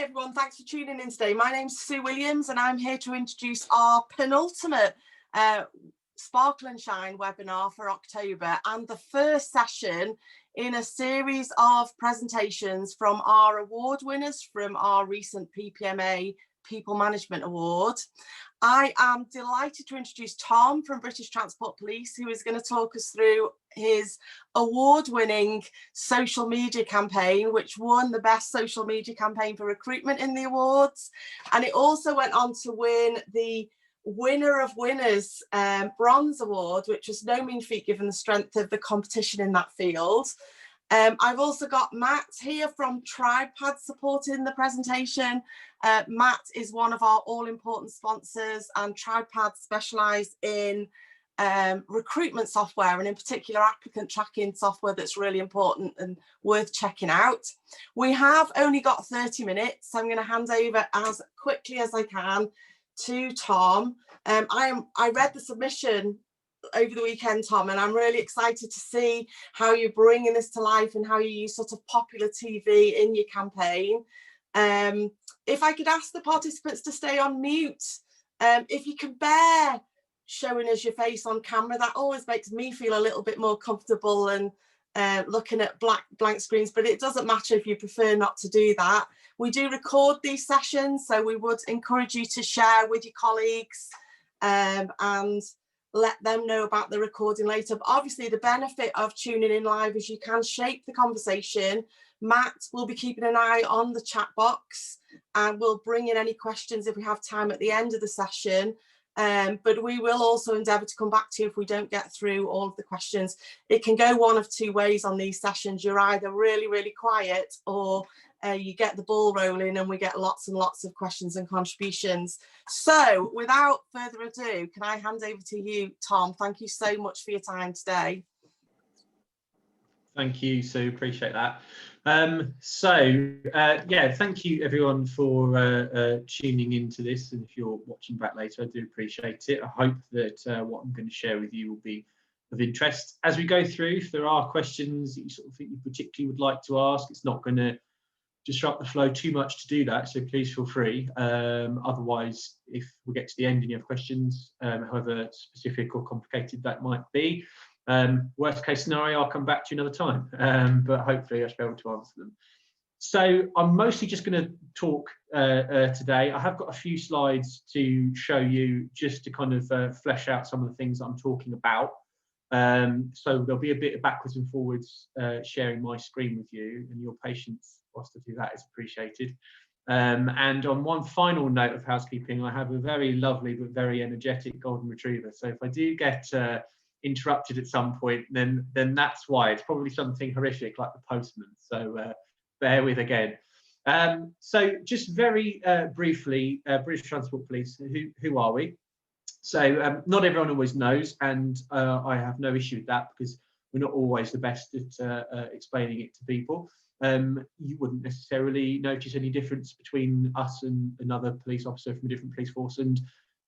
Everyone, thanks for tuning in today. My name's Sue Williams and I'm here to introduce our penultimate Sparkle and Shine webinar for October and the first session in a series of presentations from our award winners from our recent PPMA People Management Award. I am delighted to introduce Tom from British Transport Police, who is going to talk us through his award-winning social media campaign, which won the best social media campaign for recruitment in the awards. And it also went on to win the Winner of Winners Bronze Award, which was no mean feat given the strength of the competition in that field. I've also got Matt here from TribePad supporting the presentation. Matt is one of our all-important sponsors, and TribePad specialise in recruitment software, and in particular applicant tracking software that's really important and worth checking out. We have only got 30 minutes, so I'm going to hand over as quickly as I can to Tom. I read the submission over the weekend, Tom, and I'm really excited to see how you're bringing this to life and how you use sort of popular TV in your campaign. If I could ask the participants to stay on mute, if you can bear showing us your face on camera, that always makes me feel a little bit more comfortable and looking at blank screens, but it doesn't matter if you prefer not to do that. We do record these sessions, so we would encourage you to share with your colleagues and let them know about the recording later. But obviously the benefit of tuning in live is you can shape the conversation. Matt will be keeping an eye on the chat box and we'll bring in any questions if we have time at the end of the session. But we will also endeavour to come back to you if we don't get through all of the questions. It can go one of two ways on these sessions. You're either really, really quiet, or you get the ball rolling and we get lots and lots of questions and contributions. So without further ado, can I hand over to you, Tom? Thank you so much for your time today. Thank you, Sue, appreciate that. Yeah, thank you everyone for tuning into this, and if you're watching back later, I do appreciate it. I hope that what I'm going to share with you will be of interest. As we go through, if there are questions that you sort of think you particularly would like to ask, it's not going to disrupt the flow too much to do that, so please feel free. Otherwise, if we get to the end and you have questions, however specific or complicated that might be, worst case scenario, I'll come back to you another time, but hopefully I shall be able to answer them. So I'm mostly just going to talk today. I have got a few slides to show you just to kind of flesh out some of the things that I'm talking about. So there'll be a bit of backwards and forwards sharing my screen with you, and your patience whilst I do that is appreciated. And on one final note of housekeeping, I have a very lovely but very energetic golden retriever. So if I do get interrupted at some point, then that's why. It's probably something horrific like the postman. So bear with again. So just very briefly, British Transport Police, who are we? So not everyone always knows, and I have no issue with that because we're not always the best at explaining it to people. You wouldn't necessarily notice any difference between us and another police officer from a different police force, and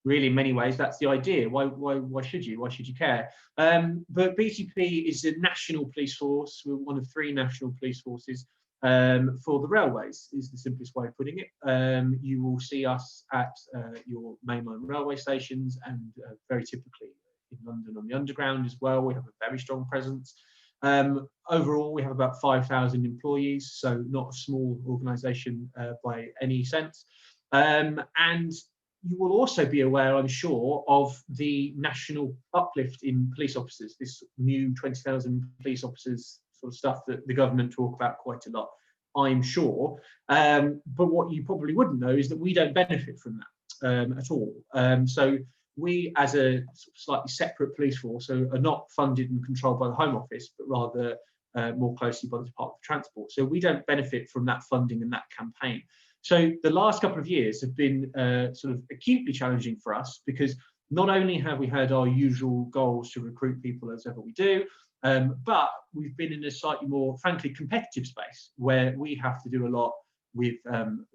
really in many ways that's the idea. Why should you? Why should you care? But BTP is a national police force. We're one of 3 national police forces for the railways, is the simplest way of putting it. You will see us at your mainline railway stations, and very typically in London on the Underground as well. We have a very strong presence. Overall, we have about 5,000 employees, so not a small organisation by any sense. And you will also be aware, I'm sure, of the national uplift in police officers, this new 20,000 police officers sort of stuff that the government talk about quite a lot, I'm sure. But what you probably wouldn't know is that we don't benefit from that at all. So we, as a sort of slightly separate police force, are not funded and controlled by the Home Office, but rather more closely by the Department of Transport. So we don't benefit from that funding and that campaign. So the last couple of years have been sort of acutely challenging for us, because not only have we had our usual goals to recruit people as ever we do, but we've been in a slightly more, frankly, competitive space where we have to do a lot with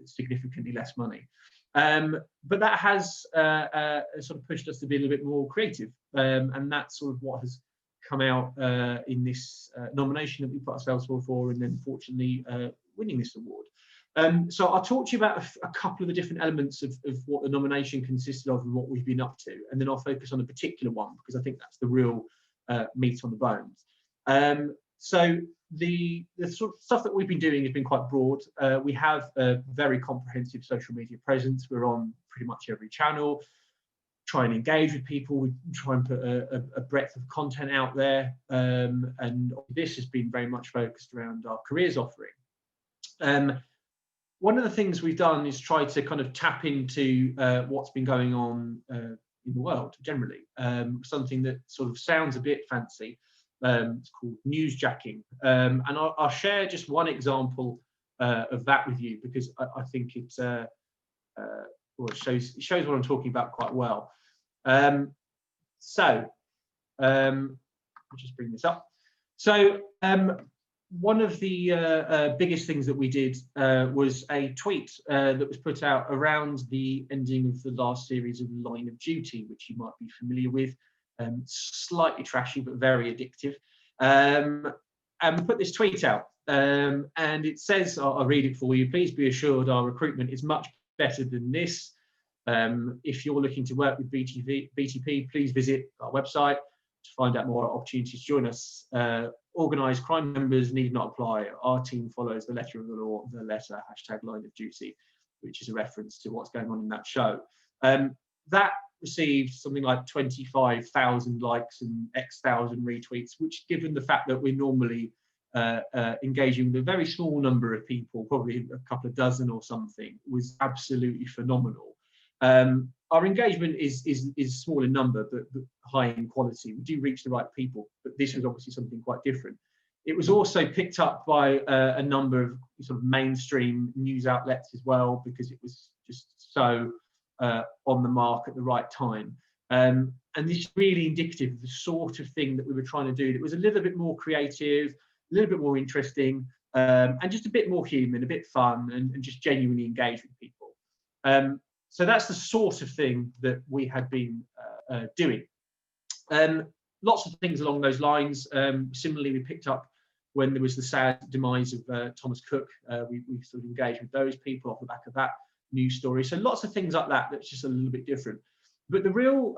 significantly less money. But that has sort of pushed us to be a little bit more creative, and that's sort of what has come out in this nomination that we put ourselves forward for, and then fortunately winning this award. So I'll talk to you about a couple of the different elements of what the nomination consisted of and what we've been up to, and then I'll focus on a particular one because I think that's the real meat on the bones. So the sort of stuff that we've been doing has been quite broad. We have a very comprehensive social media presence. We're on pretty much every channel, try and engage with people. We try and put a breadth of content out there. And this has been very much focused around our careers offering. One of the things we've done is try to kind of tap into what's been going on in the world generally. Something that sort of sounds a bit fancy. It's called newsjacking. And I'll share just one example of that with you because I think it shows what I'm talking about quite well. I'll just bring this up. So one of the biggest things that we did was a tweet that was put out around the ending of the last series of Line of Duty, which you might be familiar with. Slightly trashy, but very addictive. And we put this tweet out, and it says, I'll read it for you. Please be assured our recruitment is much better than this. If you're looking to work with BTP, please visit our website to find out more opportunities to join us. Organised crime members need not apply. Our team follows the letter of the law, the letter, #Line of Duty, which is a reference to what's going on in that show. That received something like 25,000 likes and X thousand retweets, which, given the fact that we're normally engaging with a very small number of people, probably a couple of dozen or something, was absolutely phenomenal. Our engagement is small in number, but high in quality. We do reach the right people, but this was obviously something quite different. It was also picked up by a number of sort of mainstream news outlets as well, because it was just so on the mark at the right time. And this is really indicative of the sort of thing that we were trying to do. It was a little bit more creative, a little bit more interesting, and just a bit more human, a bit fun, and just genuinely engage with people. So that's the sort of thing that we had been doing. Lots of things along those lines. Similarly, we picked up when there was the sad demise of Thomas Cook. We sort of engaged with those people off the back of that news story. So lots of things like that that's just a little bit different. But the real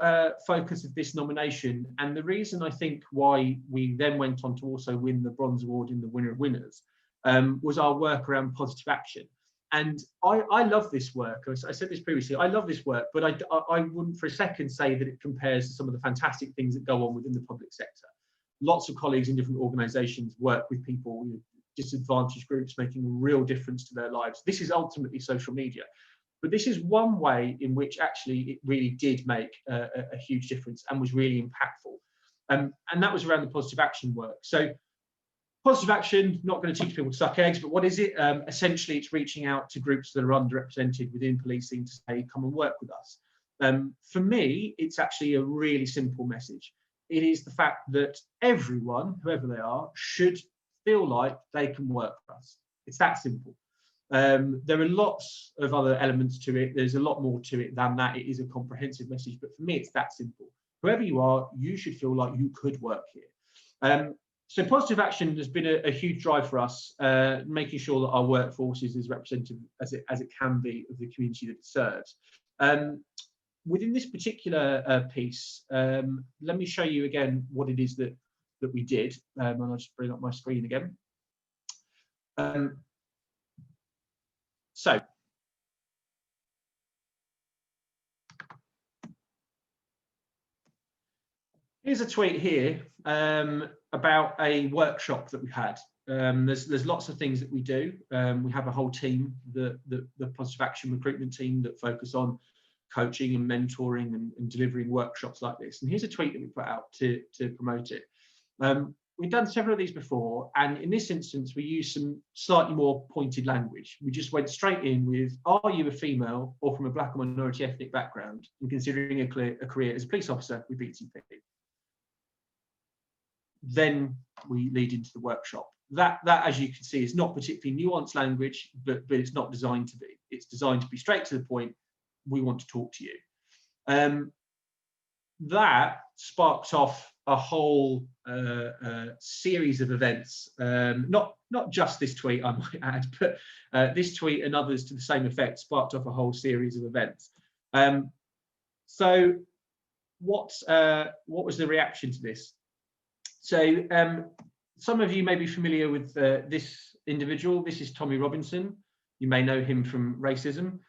focus of this nomination, and the reason I think why we then went on to also win the Bronze Award in the Winner of Winners, was our work around positive action. And I love this work. I said this previously, I love this work, but I wouldn't for a second say that it compares to some of the fantastic things that go on within the public sector. Lots of colleagues in different organisations work with people, disadvantaged groups, making a real difference to their lives. This is ultimately social media. But this is one way in which actually it really did make a huge difference and was really impactful. And that was around the positive action work. So positive action, not going to teach people to suck eggs, but what is it? Essentially, it's reaching out to groups that are underrepresented within policing to say, come and work with us. For me, it's actually a really simple message. It is the fact that everyone, whoever they are, should feel like they can work for us. It's that simple. There are lots of other elements to it. There's a lot more to it than that. It is a comprehensive message, but for me, it's that simple. Whoever you are, you should feel like you could work here. So positive action has been a huge drive for us, making sure that our workforce is as representative as it can be of the community that it serves. Within this particular piece, let me show you again what it is that we did, and I'll just bring up my screen again. So here's a tweet here about a workshop that we've had. There's lots of things that we do. We have a whole team, the Positive Action recruitment team, that focus on coaching and mentoring and delivering workshops like this. And here's a tweet that we put out to promote it. We've done several of these before, and in this instance, we used some slightly more pointed language. We just went straight in with, are you a female or from a black or minority ethnic background and considering a career as a police officer with BTP? Then we lead into the workshop. That, as you can see, is not particularly nuanced language, but it's not designed to be. It's designed to be straight to the point. We want to talk to you. That sparked off a whole series of events, not just this tweet, I might add, but this tweet and others to the same effect sparked off a whole series of events. So what was the reaction to this? So some of you may be familiar with this individual. This is Tommy Robinson. You may know him from racism.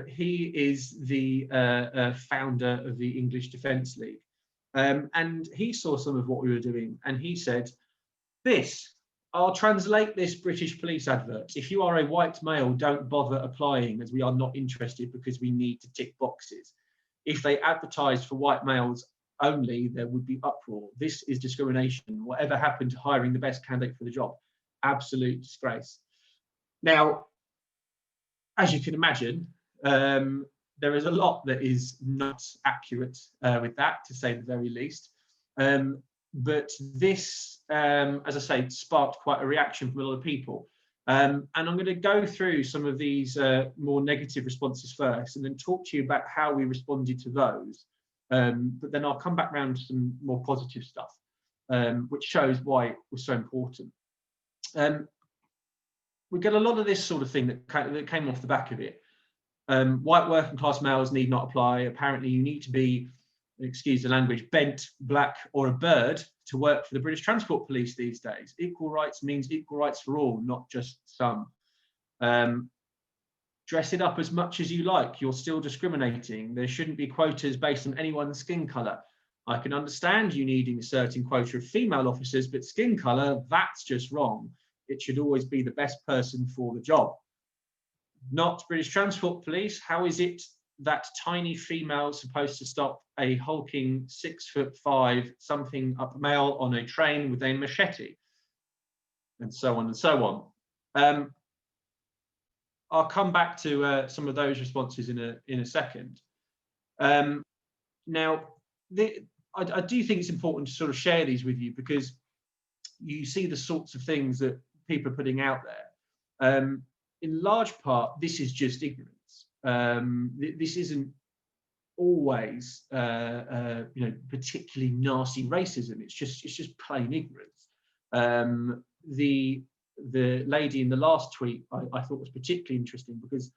He is the founder of the English Defence League. And he saw some of what we were doing, and he said, I'll translate this British police advert. If you are a white male, don't bother applying, as we are not interested because we need to tick boxes. If they advertised for white males only, there would be uproar. This is discrimination. Whatever happened to hiring the best candidate for the job? Absolute disgrace. Now, as you can imagine, there is a lot that is not accurate with that, to say the very least. But this, as I say, sparked quite a reaction from a lot of people. And I'm going to go through some of these more negative responses first, and then talk to you about how we responded to those. But then I'll come back around to some more positive stuff, which shows why it was so important. We get a lot of this sort of thing that came off the back of it. White working class males need not apply. Apparently you need to be, excuse the language, bent, black or a bird to work for the British Transport Police these days. Equal rights means equal rights for all, not just some. Dress it up as much as you like. You're still discriminating. There shouldn't be quotas based on anyone's skin colour. I can understand you needing a certain quota of female officers, but skin colour, that's just wrong. It should always be the best person for the job. Not British Transport Police. How is it that tiny female supposed to stop a hulking 6'5" something up male on a train with a machete? And so on and so on. I'll come back to some of those responses in a second. Now, I do think it's important to sort of share these with you, because you see the sorts of things that people are putting out there. In large part, this is just ignorance. This isn't always, particularly nasty racism. It's just plain ignorance. The lady in the last tweet I thought was particularly interesting, because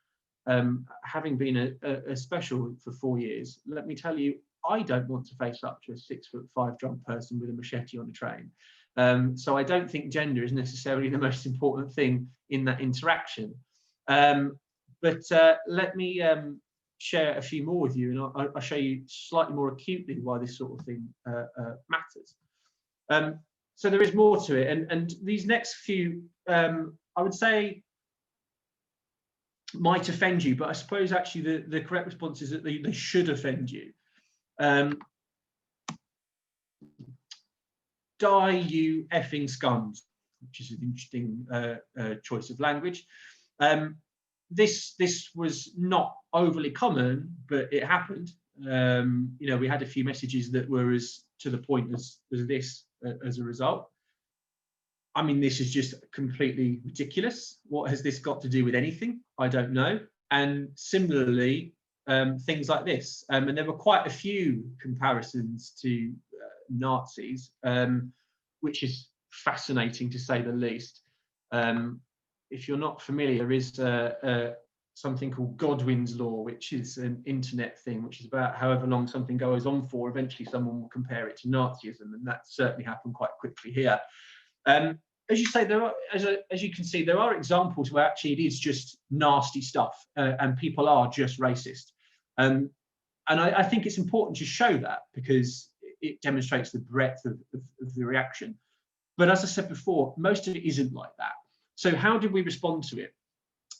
having been a special for 4 years, let me tell you, I don't want to face up to a 6'5" drunk person with a machete on a train. So I don't think gender is necessarily the most important thing in that interaction. But let me share a few more with you, and I'll show you slightly more acutely why this sort of thing matters. So there is more to it, and these next few, I would say, might offend you, but I suppose actually the correct response is that they should offend you. Die, you effing scums, which is an interesting choice of language. This was not overly common, but it happened. We had a few messages that were as to the point as this as a result. I mean, this is just completely ridiculous. What has this got to do with anything? I don't know. And similarly, things like this. And there were quite a few comparisons to Nazis, which is fascinating to say the least. If you're not familiar, there is something called Godwin's law, which is an internet thing, which is about however long something goes on for, eventually someone will compare it to Nazism, and that certainly happened quite quickly here. As you say, there are, as you can see, there are examples where actually it is just nasty stuff, and people are just racist. And I think it's important to show that, because it demonstrates the breadth of the reaction. But as I said before, most of it isn't like that. So how did we respond to it?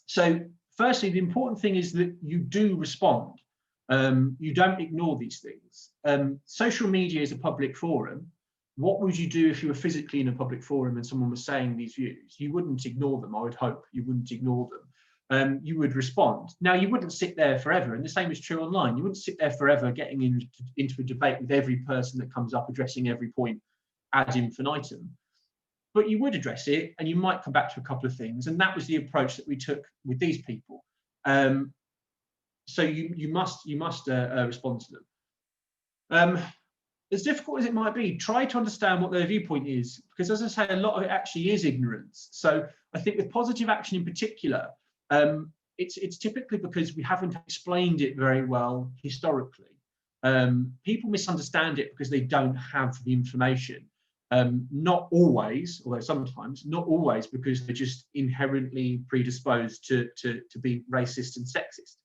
So firstly, the important thing is that you do respond. You don't ignore these things. Social media is a public forum. What would you do if you were physically in a public forum and someone was saying these views? You wouldn't ignore them, I would hope. You wouldn't ignore them. You would respond. Now, you wouldn't sit there forever, and the same is true online. You wouldn't sit there forever getting into a debate with every person that comes up, addressing every point ad infinitum. But you would address it, and you might come back to a couple of things, and that was the approach that we took with these people. So you must respond to them. as difficult as it might be, try to understand what their viewpoint is, because as I say, a lot of it actually is ignorance. So I think with positive action in particular, it's typically because we haven't explained it very well historically. People misunderstand it because they don't have the information. Not always, although sometimes, not always, because they're just inherently predisposed to be racist and sexist.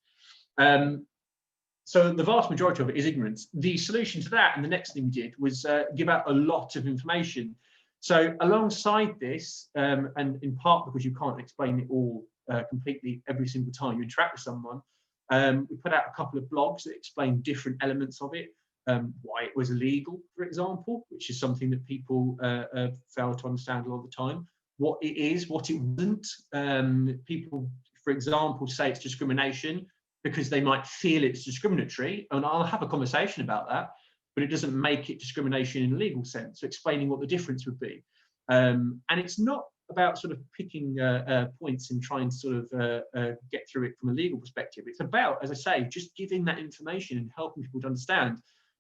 So the vast majority of it is ignorance. The solution to that, and the next thing we did, was give out a lot of information. So alongside this, and in part because you can't explain it all completely every single time you interact with someone, we put out a couple of blogs that explain different elements of it, why it was illegal, for example, which is something that people fail to understand a lot of the time, what it is, what it wasn't. People, for example, say it's discrimination because they might feel it's discriminatory, and I'll have a conversation about that, but it doesn't make it discrimination in a legal sense, so explaining what the difference would be. And it's not about sort of picking points and trying to sort of get through it from a legal perspective. It's about, as I say, just giving that information and helping people to understand.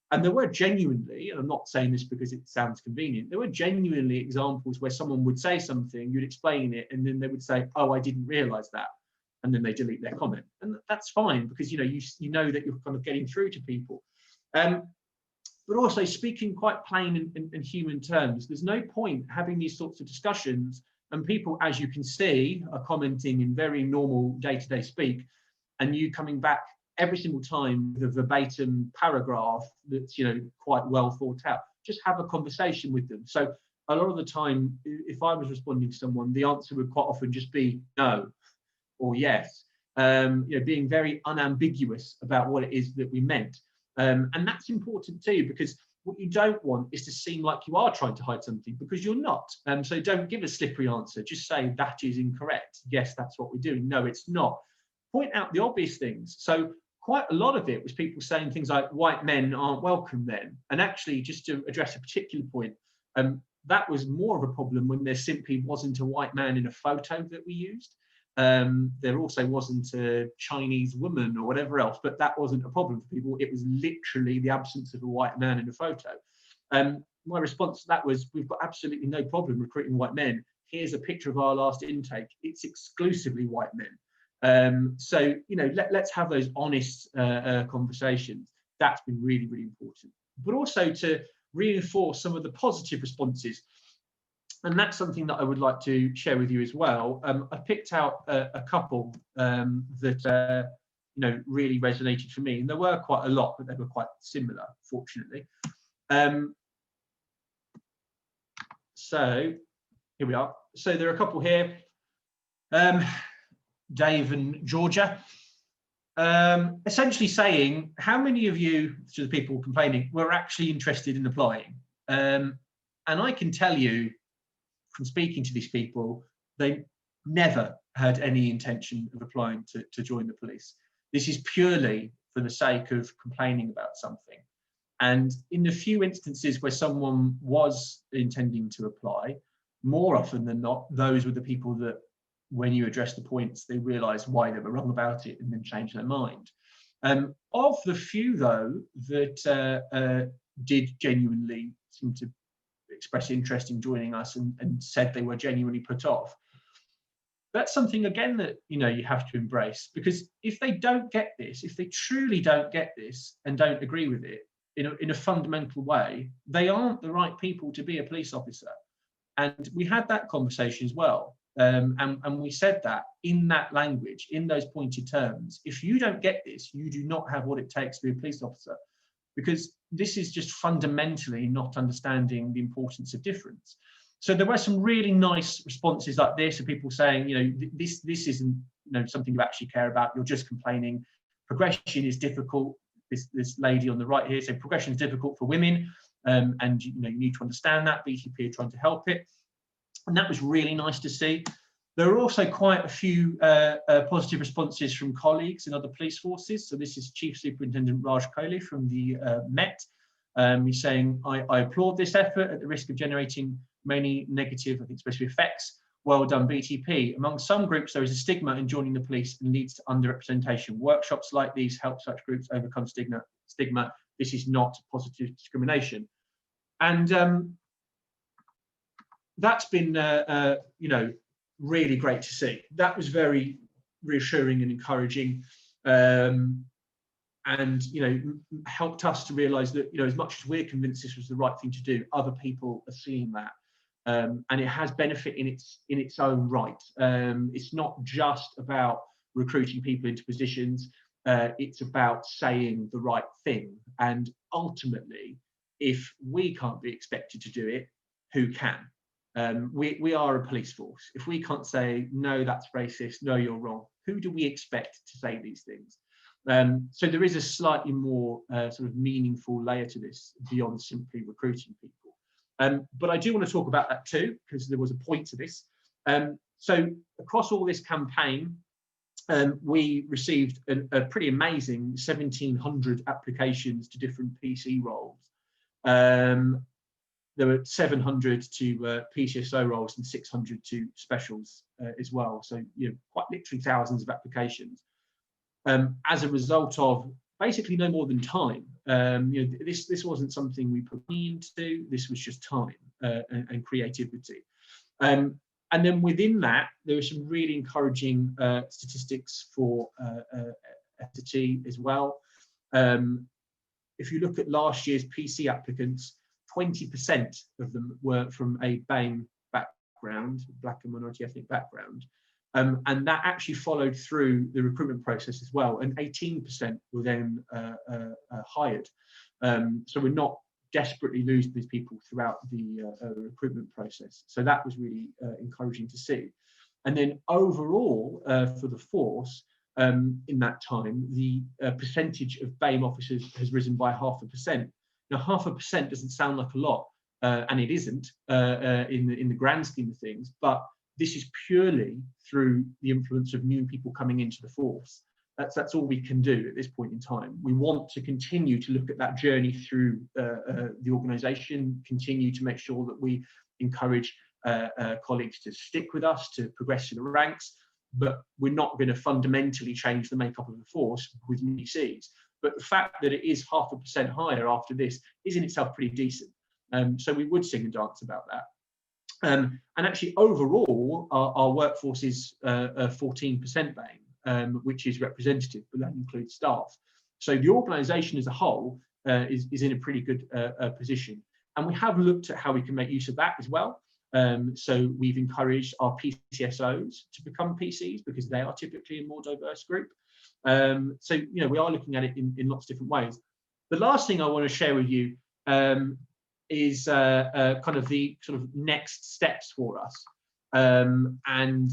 And there were genuinely, and I'm not saying this because it sounds convenient, there were genuinely examples where someone would say something, you'd explain it, and then they would say, oh, I didn't realise that. And then they delete their comment. And that's fine, because you know that you're kind of getting through to people. But also speaking quite plain and human terms. There's no point having these sorts of discussions and people, as you can see, are commenting in very normal day-to-day speak, and you coming back every single time with a verbatim paragraph that's quite well thought out. Just have a conversation with them. So a lot of the time, if I was responding to someone, the answer would quite often just be no or yes, being very unambiguous about what it is that we meant. And that's important too, because what you don't want is to seem like you are trying to hide something, because you're not. So don't give a slippery answer. Just say that is incorrect. Yes, that's what we're doing. No, it's not. Point out the obvious things. So quite a lot of it was people saying things like white men aren't welcome then. And actually, just to address a particular point, that was more of a problem when there simply wasn't a white man in a photo that we used. There also wasn't a Chinese woman or whatever else, but that wasn't a problem for people. It was literally the absence of a white man in a photo. My response to that was, we've got absolutely no problem recruiting white men. Here's a picture of our last intake. It's exclusively white men. So, let's have those honest conversations. That's been really, really important. But also to reinforce some of the positive responses. And that's something that I would like to share with you as well. I picked out a couple that really resonated for me, and there were quite a lot, but they were quite similar, fortunately. So here we are. So there are a couple here. Dave and Georgia, essentially saying, how many of you, to the people complaining, were actually interested in applying? And I can tell you, from speaking to these people, they never had any intention of applying to join the police. This is purely for the sake of complaining about something. And in the few instances where someone was intending to apply, more often than not, those were the people that, when you address the points, they realised why they were wrong about it and then changed their mind. Of the few, though, that did genuinely seem to express interest in joining us and said they were genuinely put off, that's something, again, that you have to embrace, because if they don't get this, if they truly don't get this and don't agree with it in a fundamental way, they aren't the right people to be a police officer. And we had that conversation as well. And we said that in that language, in those pointed terms, if you don't get this, you do not have what it takes to be a police officer, because this is just fundamentally not understanding the importance of difference. So there were some really nice responses like this, of people saying, this isn't something you actually care about, you're just complaining. Progression is difficult. This lady on the right here said progression is difficult for women, and you need to understand that. BTP are trying to help it. And that was really nice to see. There are also quite a few positive responses from colleagues in other police forces. So this is Chief Superintendent Raj Kohli from the Met. He's saying, I applaud this effort at the risk of generating many negative, I think, especially effects. Well done, BTP. Among some groups, there is a stigma in joining the police and leads to underrepresentation. Workshops like these help such groups overcome stigma. This is not positive discrimination. And that's been, you know, really great to see. That was very reassuring and encouraging, and you know, helped us to realise that, you know, as much as we're convinced this was the right thing to do, other people are seeing that, and it has benefit in its own right. It's not just about recruiting people into positions. It's about saying the right thing, and ultimately, if we can't be expected to do it, who can? We are a police force. If we can't say, no, that's racist, no, you're wrong, who do we expect to say these things? So there is a slightly more sort of meaningful layer to this beyond simply recruiting people. But I do want to talk about that too, because there was a point to this. So across all this campaign, we received a pretty amazing 1,700 applications to different PC roles. There were 700 to PCSO roles and 600 to specials as well. So, you know, quite literally thousands of applications. As a result of basically no more than time. You know, this wasn't something we put into. This was just time and creativity. And then within that, there were some really encouraging statistics for ethnicity as well. If you look at last year's PC applicants, 20% of them were from a BAME background, Black and minority ethnic background. And that actually followed through the recruitment process as well, and 18% were then hired. So we're not desperately losing these people throughout the recruitment process. So that was really encouraging to see. And then overall, for the force, in that time, the percentage of BAME officers has risen by 0.5%. Now, 0.5% doesn't sound like a lot, and it isn't in the grand scheme of things, but this is purely through the influence of new people coming into the force. That's all we can do at this point in time. We want to continue to look at that journey through the organisation, continue to make sure that we encourage colleagues to stick with us, to progress through the ranks, but we're not going to fundamentally change the makeup of the force with new Cs. But the fact that it is 0.5% higher after this is in itself pretty decent. So we would sing and dance about that. And actually, overall, our workforce is 14% BAME, which is representative, but that includes staff. So the organisation as a whole is in a pretty good position. And we have looked at how we can make use of that as well. So we've encouraged our PCSOs to become PCs because they are typically a more diverse group. So, you know, we are looking at it in lots of different ways. The last thing I want to share with you is kind of the sort of next steps for us, and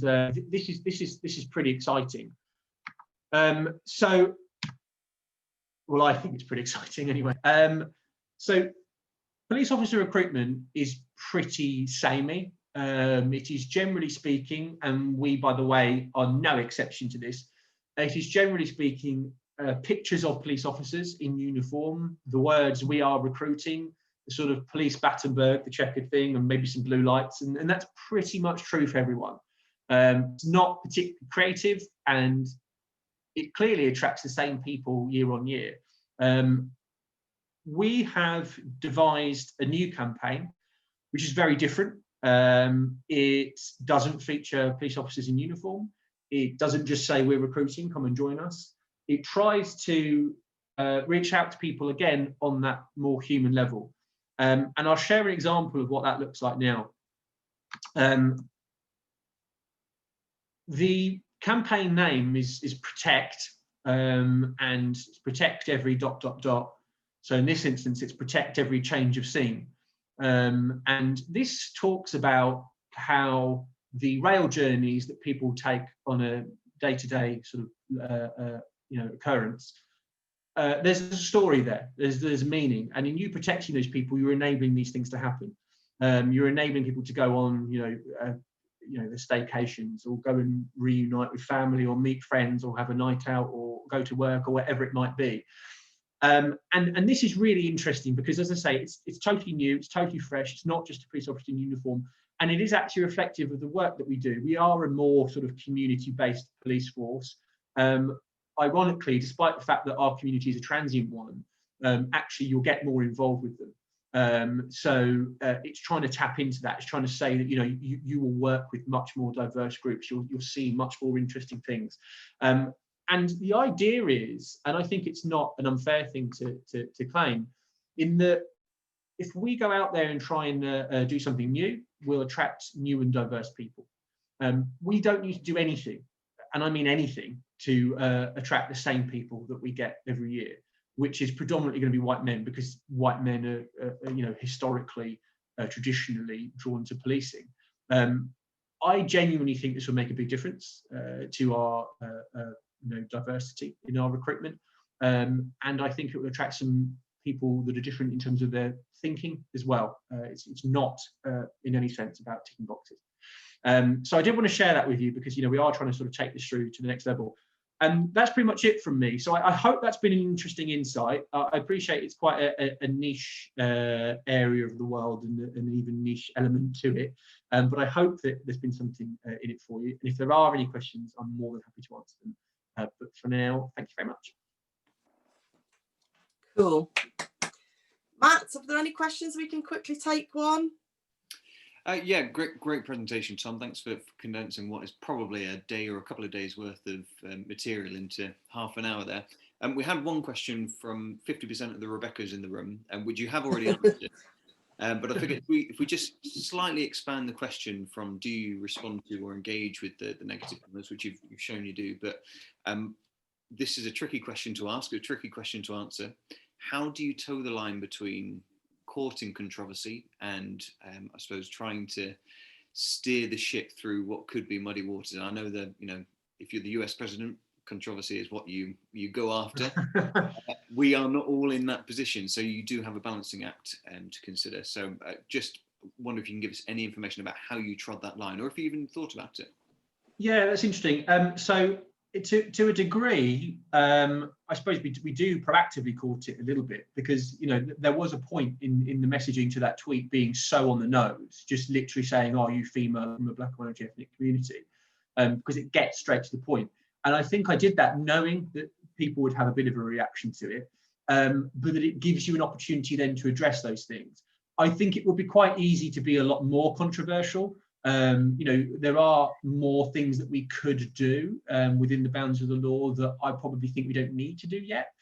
this is pretty exciting. So, well, I think it's pretty exciting anyway. So, police officer recruitment is pretty samey. It is generally speaking, and we, by the way, are no exception to this. It is generally speaking pictures of police officers in uniform, the words "we are recruiting," the sort of police Battenberg, the checkered thing, and maybe some blue lights, and that's pretty much true for everyone. It's not particularly creative, and it clearly attracts the same people year on year. We have devised a new campaign, which is very different. It doesn't feature police officers in uniform. It doesn't just say we're recruiting, come and join us. It tries to reach out to people again on that more human level. And I'll share an example of what that looks like now. The campaign name is Protect, and protect every ... So in this instance, it's protect every change of scene. And this talks about how the rail journeys that people take on a day-to-day sort of occurrence, there's a story there, there's meaning, and in you protecting those people, you're enabling these things to happen. You're enabling people to go on the staycations, or go and reunite with family, or meet friends, or have a night out, or go to work, or whatever it might be. And this is really interesting because, as I say, it's totally new, it's totally fresh. It's not just a police officer in uniform, and it is actually reflective of the work that we do. We are a more sort of community-based police force. Ironically, despite the fact that our community is a transient one, actually you'll get more involved with them. So it's trying to tap into that. It's trying to say that, you know, you will work with much more diverse groups. You'll see much more interesting things. And the idea is, and I think it's not an unfair thing to claim, in that if we go out there and try and do something new, we'll attract new and diverse people. We don't need to do anything, and I mean anything, to attract the same people that we get every year, which is predominantly going to be white men, because white men are you know, historically, traditionally drawn to policing. I genuinely think this will make a big difference to our you know, diversity in our recruitment, and I think it will attract some people that are different in terms of their thinking as well. It's not in any sense about ticking boxes. So I did want to share that with you, because, you know, we are trying to sort of take this through to the next level. And that's pretty much it from me. So I hope that's been an interesting insight. I appreciate it's quite a niche area of the world, and an even niche element to it. But I hope that there's been something in it for you. And if there are any questions, I'm more than happy to answer them. But for now, thank you very much. Cool. Matt, are there any questions? We can quickly take one. Yeah, great presentation, Tom. Thanks for condensing what is probably a day or a couple of days worth of material into half an hour there. We had one question from 50% of the Rebeccas in the room, which you have already answered. But I figured if we just slightly expand the question from do you respond to or engage with the negative comments, which you've shown you do, but this is a tricky question to ask, a tricky question to answer. How do you toe the line between courting controversy and I suppose trying to steer the ship through what could be muddy waters? And I know that, you know, if you're the US president, controversy is what you go after. We are not all in that position, so you do have a balancing act to consider. So just wonder if you can give us any information about how you trod that line, or if you even thought about it. Yeah, that's interesting. So to a degree, I suppose we do proactively court it a little bit, because, you know, there was a point in the messaging to that tweet being so on the nose, just literally saying, "Are you female from a black minority ethnic community?" Because it gets straight to the point. And I think I did that knowing that people would have a bit of a reaction to it, but that it gives you an opportunity then to address those things. I think it would be quite easy to be a lot more controversial. You know, there are more things that we could do within the bounds of the law that I probably think we don't need to do yet.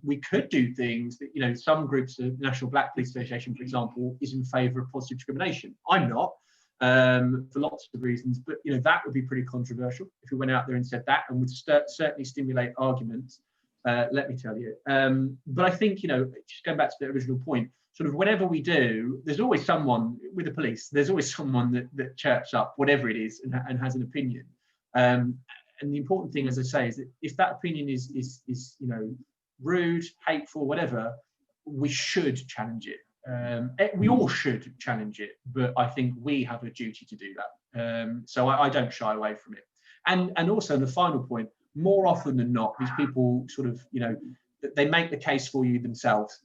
We could do things that, you know, some groups, the National Black Police Association, for example, is in favour of positive discrimination. I'm not, for lots of reasons, but, you know, that would be pretty controversial if we went out there and said that, and would certainly stimulate arguments, let me tell you. But I think, you know, just going back to the original point, sort of whenever we do, there's always someone with the police, there's always someone that chirps up, whatever it is, and has an opinion. And the important thing, as I say, is that if that opinion is you know, rude, hateful, whatever, we should challenge it. We all should challenge it, but I think we have a duty to do that. So I don't shy away from it. And also the final point, more often than not, these people sort of, you know, they make the case for you themselves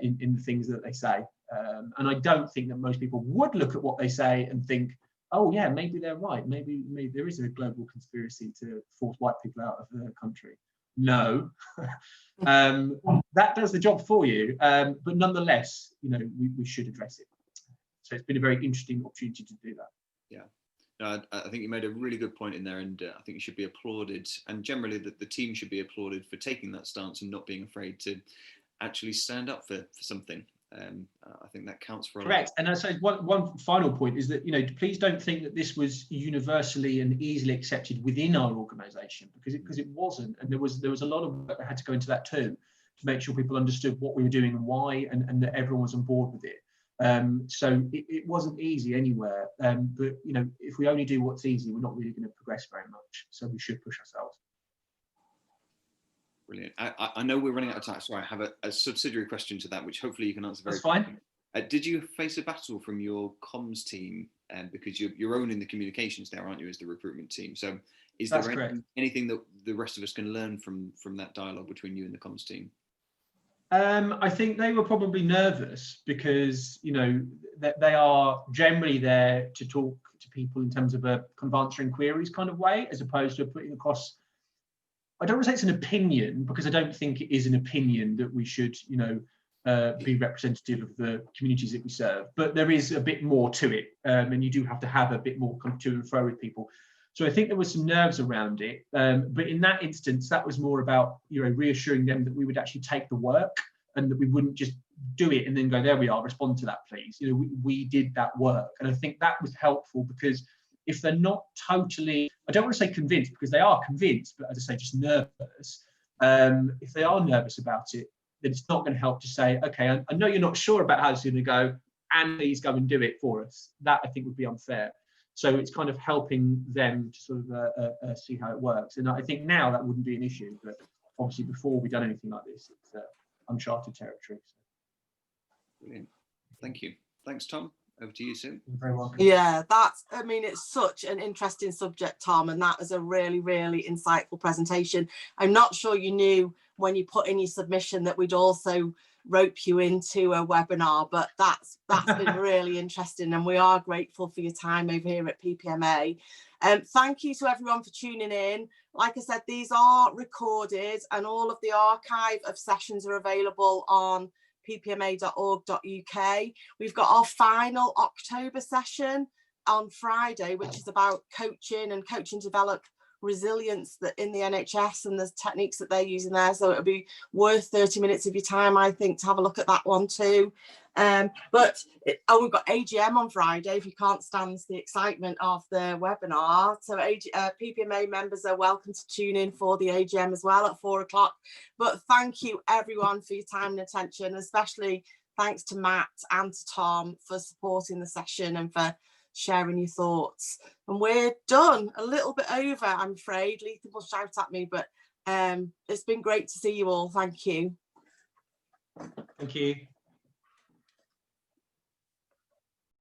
in the things that they say. And I don't think that most people would look at what they say and think, oh yeah, maybe they're right. Maybe there is a global conspiracy to force white people out of the country. No, that does the job for you. But nonetheless, you know, we should address it. So it's been a very interesting opportunity to do that. Yeah. No, I think you made a really good point in there, and I think you should be applauded, and generally that the team should be applauded for taking that stance and not being afraid to actually stand up for something. I think that counts for a lot. Correct. And I say one final point is that, you know, please don't think that this was universally and easily accepted within our organisation, because it wasn't, and there was a lot of work that had to go into that too, to make sure people understood what we were doing and why, and that everyone was on board with it. So it wasn't easy anywhere. But, you know, if we only do what's easy, we're not really going to progress very much. So we should push ourselves. Brilliant. I know we're running out of time, so I have a subsidiary question to that, which hopefully you can answer very quickly. That's fine. Did you face a battle from your comms team? Because you're owning the communications there, aren't you, as the recruitment team? So is there anything that the rest of us can learn from that dialogue between you and the comms team? I think they were probably nervous because, you know, they are generally there to talk to people in terms of a kind of answering queries kind of way, as opposed to putting across, I don't want to say it's an opinion, because I don't think it is an opinion that we should, you know, be representative of the communities that we serve. But there is a bit more to it, and you do have to have a bit more kind of to and fro with people. So I think there was some nerves around it, but in that instance, that was more about, you know, reassuring them that we would actually take the work and that we wouldn't just do it and then go, there we are, respond to that, please. You know, we did that work, and I think that was helpful, because if they're not totally, I don't want to say convinced, because they are convinced, but as I say, just nervous. If they are nervous about it, then it's not going to help to say, okay, I know you're not sure about how it's going to go, and please go and do it for us. That I think would be unfair. So it's kind of helping them to sort of see how it works. And I think now that wouldn't be an issue, but obviously before we've done anything like this, it's uncharted territory. So. Brilliant. Thank you. Thanks, Tom. Over to you, Sue. You're very welcome. Yeah, I mean, it's such an interesting subject, Tom, and that was a really, really insightful presentation. I'm not sure you knew when you put in your submission that we'd also rope you into a webinar, but that's been really interesting, and we are grateful for your time over here at PPMA. Thank you to everyone for tuning in. Like I said, these are recorded, and all of the archive of sessions are available on ppma.org.uk. We've got our final October session on Friday, which is about coaching develop resilience that in the NHS and the techniques that they're using there. So it'll be worth 30 minutes of your time, I think, to have a look at that one too. We've got AGM on Friday if you can't stand the excitement of the webinar. So PPMA members are welcome to tune in for the AGM as well at 4 o'clock. But thank you everyone for your time and attention, especially thanks to Matt and to Tom for supporting the session and for sharing your thoughts. And we're done, a little bit over, I'm afraid. Letha will shout at me, but it's been great to see you all. Thank you. Thank you.